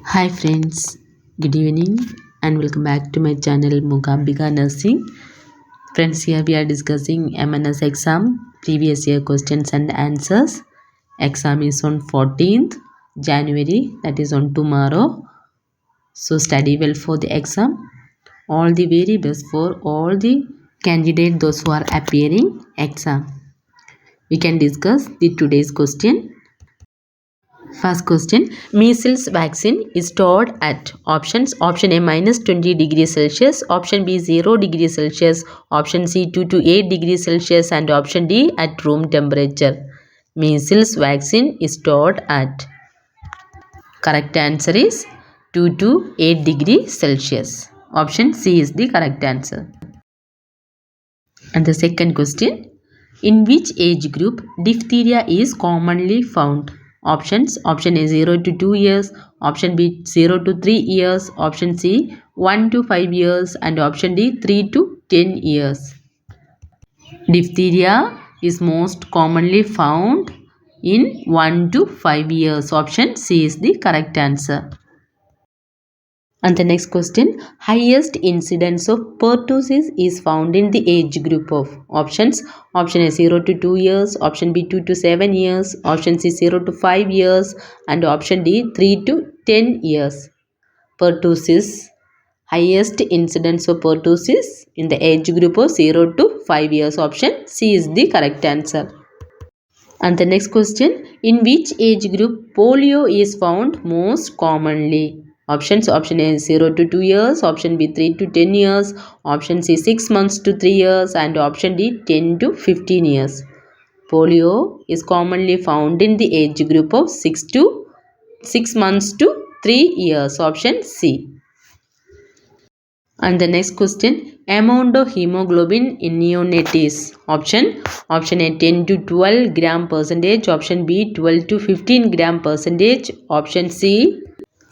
Hi friends, good evening and welcome back to my channel Mookambika Nursing. Friends, here we are discussing MNS exam, previous year questions and answers. Exam is on 14th January, that is on tomorrow. So study well for the exam. All the very best for all the candidates, those who are appearing exam. We can discuss the today's question. First question, measles vaccine is stored at options. Option A minus 20 degrees Celsius, option B 0 degrees Celsius, option C 2 to 8 degrees Celsius and option D at room temperature. Measles vaccine is stored at. Correct answer is 2 to 8 degrees Celsius. Option C is the correct answer. And the second question, in which age group diphtheria is commonly found? Options, option A 0 to 2 years, option B 0 to 3 years, option C 1 to 5 years and option D 3 to 10 years. Diphtheria is most commonly found in 1 to 5 years. Option C is the correct answer. And the next question, highest incidence of pertussis is found in the age group of options. Option A 0 to 2 years, option B 2 to 7 years, option C 0 to 5 years and option D 3 to 10 years. Pertussis, highest incidence of pertussis in the age group of 0 to 5 years. Option C is the correct answer. And the next question, in which age group polio is found most commonly? Options, option A 0 to 2 years, option B 3 to 10 years, option C 6 months to 3 years and option D 10 to 15 years. Polio is commonly found in the age group of 6 months to 3 years. Option C. And the next question, amount of hemoglobin in neonates. Option A 10 to 12 gram percentage, option B 12 to 15 gram percentage, option C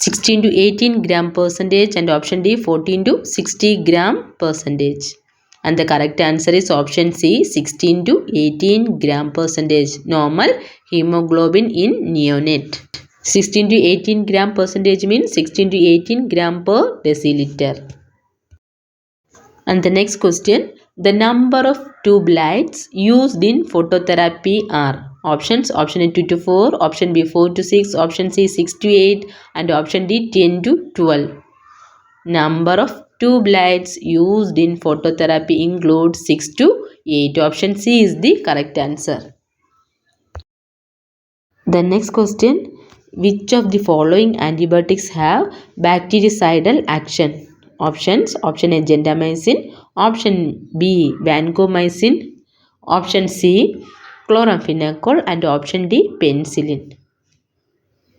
16 to 18 gram percentage and option D 14 to 60 gram percentage. And the correct answer is option C 16 to 18 gram percentage normal hemoglobin in neonate. 16 to 18 gram percentage means 16 to 18 gram per deciliter. And the next question, the number of tube lights used in phototherapy are options. Option A 2 to 4, option B 4 to 6, option C 6 to 8 and option D 10 to 12. Number of tube lights used in phototherapy includes 6 to 8. Option C is the correct answer. The next question, which of the following antibiotics have bactericidal action? Options, option A gentamicin, option B vancomycin, option C chloramphenicol and option D penicillin.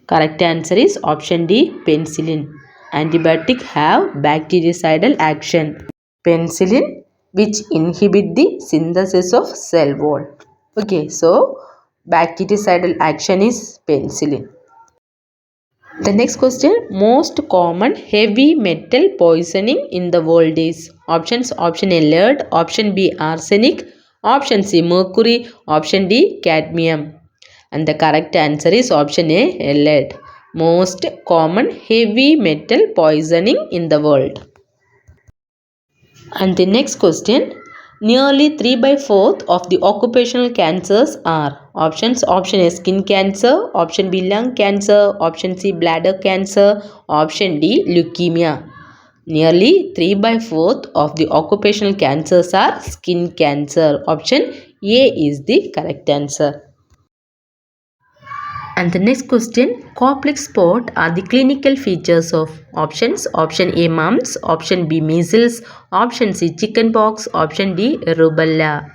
Correct answer is option D penicillin. Antibiotic have bactericidal action. Penicillin which inhibit the synthesis of cell wall. Okay, so bactericidal action is penicillin. The next question, most common heavy metal poisoning in the world is options. Option A lead, option B arsenic, option C mercury, option D cadmium. And the correct answer is option A lead. Most common heavy metal poisoning in the world. And the next question, nearly 3 by 4th of the occupational cancers are options. Option A skin cancer, option B lung cancer, option C bladder cancer, option D leukemia. Nearly 3 by 4th of the occupational cancers are skin cancer. Option A is the correct answer. And the next question, complex spot are the clinical features of options. Option A mumps, option B measles, option C chickenpox, option D rubella.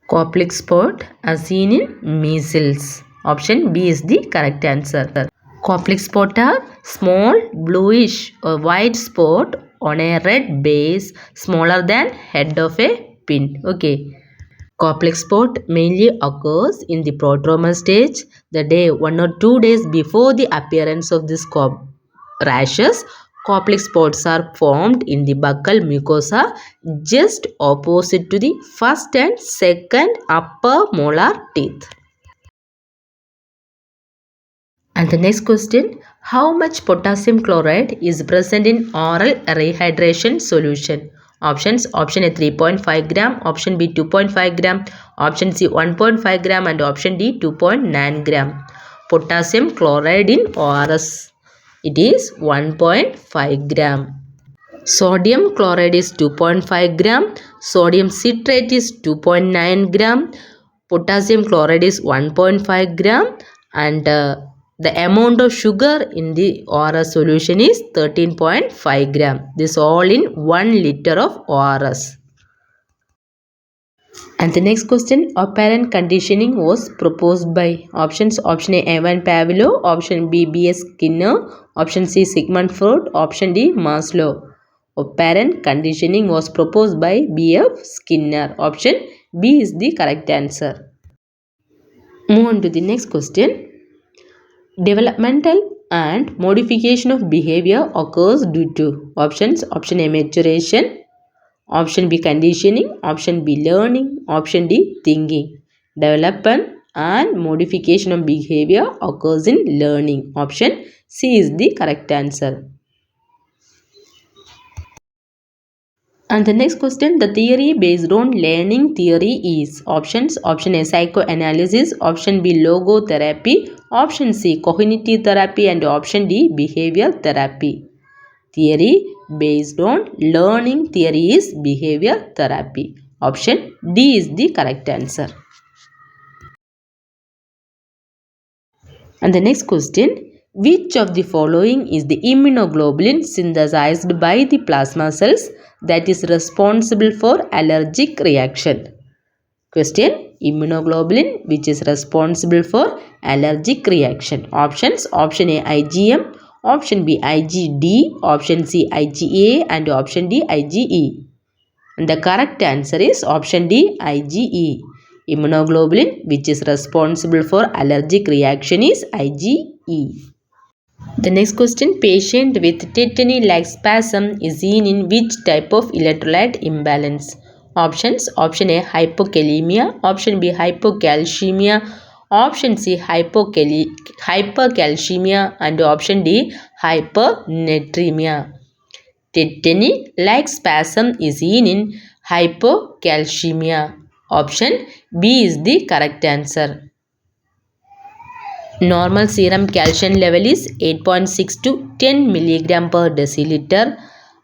Complex spot are seen in measles. Option B is the correct answer. Complex spot are small bluish or white spot on a red base smaller than head of a pin. Okay. Complex spot mainly occurs in the prodromal stage, the day 1 or 2 days before the appearance of these rashes. Complex spots are formed in the buccal mucosa just opposite to the first and second upper molar teeth. And the next question, how much potassium chloride is present in oral rehydration solution? Options, option A 3.5 gram, option B 2.5 gram, option C 1.5 gram and option D 2.9 gram. Potassium chloride in ORS, it is 1.5 gram. Sodium chloride is 2.5 gram, sodium citrate is 2.9 gram, potassium chloride is 1.5 gram and the amount of sugar in the ORS solution is 13.5 gram. This all in 1 liter of ORS. And the next question, operant conditioning was proposed by options, option A Ivan Pavlov, option B B.S. Skinner, option C Sigmund Freud, option D Maslow. Operant conditioning was proposed by B.F. Skinner. Option B is the correct answer. Move on to the next question. Developmental and modification of behavior occurs due to options, option A maturation, option B conditioning, option B learning, option D thinking. Development and modification of behavior occurs in learning. Option C is the correct answer. And the next question, the theory based on learning theory is options, option A psychoanalysis, option B logotherapy, option C cognitive therapy and option D behavior therapy. Theory based on learning theory is behavior therapy. Option D is the correct answer. And the next question, which of the following is the immunoglobulin synthesized by the plasma cells that is responsible for allergic reaction? Question, immunoglobulin which is responsible for allergic reaction. Options, option A IgM, option B IgD, option C IgA and option D IgE. And the correct answer is option D IgE. Immunoglobulin which is responsible for allergic reaction is IgE. The next question, patient with tetany-like spasm is seen in which type of electrolyte imbalance? Options, option A hypokalemia, option B hypocalcemia, option C hypercalcemia and option D hypernatremia. Tetany-like spasm is seen in hypocalcemia. Option B is the correct answer. Normal serum calcium level is 8.6 to 10 milligram per deciliter,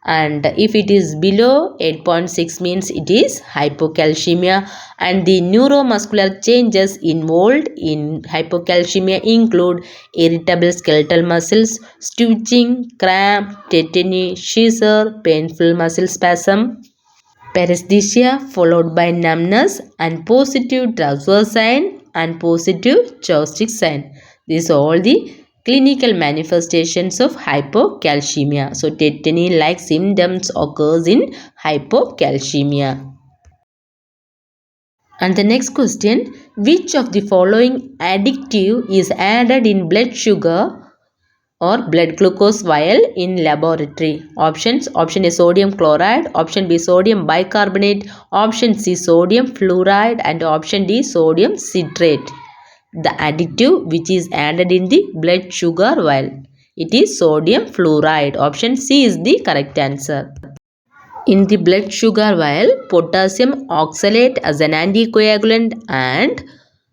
and if it is below 8.6 means it is hypocalcemia, and the neuromuscular changes involved in hypocalcemia include irritable skeletal muscles, twitching, cramp, tetany, seizure, painful muscle spasm, paresthesia followed by numbness and positive Travers sign and positive Chopstick sign. These are all the clinical manifestations of hypocalcemia. So tetany-like symptoms occurs in hypocalcemia. And the next question, which of the following additive is added in blood sugar or blood glucose vial in laboratory? Options, option A sodium chloride, option B sodium bicarbonate, option C sodium fluoride and option D sodium citrate. The additive which is added in the blood sugar vial, it is sodium fluoride. Option C is the correct answer. In the blood sugar vial, potassium oxalate as an anticoagulant and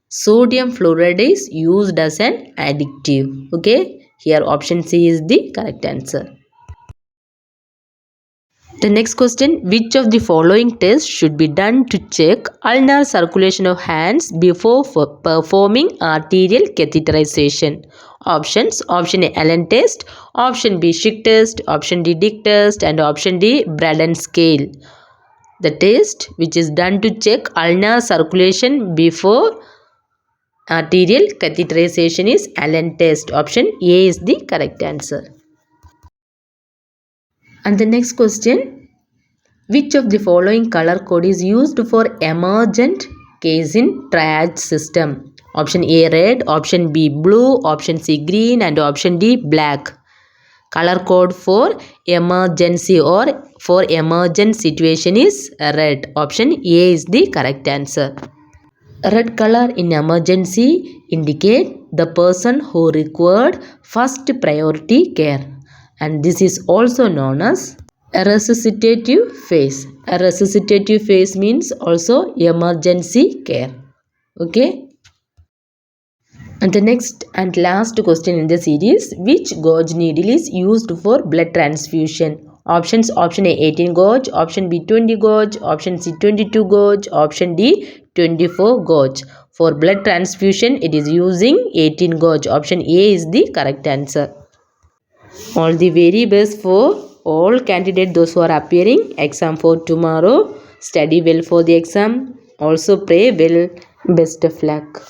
sodium fluoride is used as an additive. Okay, here option C is the correct answer. The next question, which of the following tests should be done to check ulnar circulation of hands before performing arterial catheterization? Options, option A Allen test, option B Schick test, option D Dick test and option D Braden scale. The test which is done to check ulnar circulation before arterial catheterization is Allen test. Option A is the correct answer. And the next question, which of the following color code is used for emergent case in triage system? Option A red, option B blue, option C green and option D black. Color code for emergency or for emergent situation is red. Option A is the correct answer. Red color in emergency indicate the person who required first priority care, and this is also known as a resuscitative phase. A resuscitative phase means also emergency care. Okay. And the next and last question in the series, which gauge needle is used for blood transfusion? Options: option A 18 gauge, option B 20 gauge, option C 22 gauge, option D 24 gauge. For blood transfusion it is using 18 gauge. Option A is the correct answer. All the very best for all candidates, those who are appearing exam for tomorrow. Study well for the exam. Also pray well. Best of luck.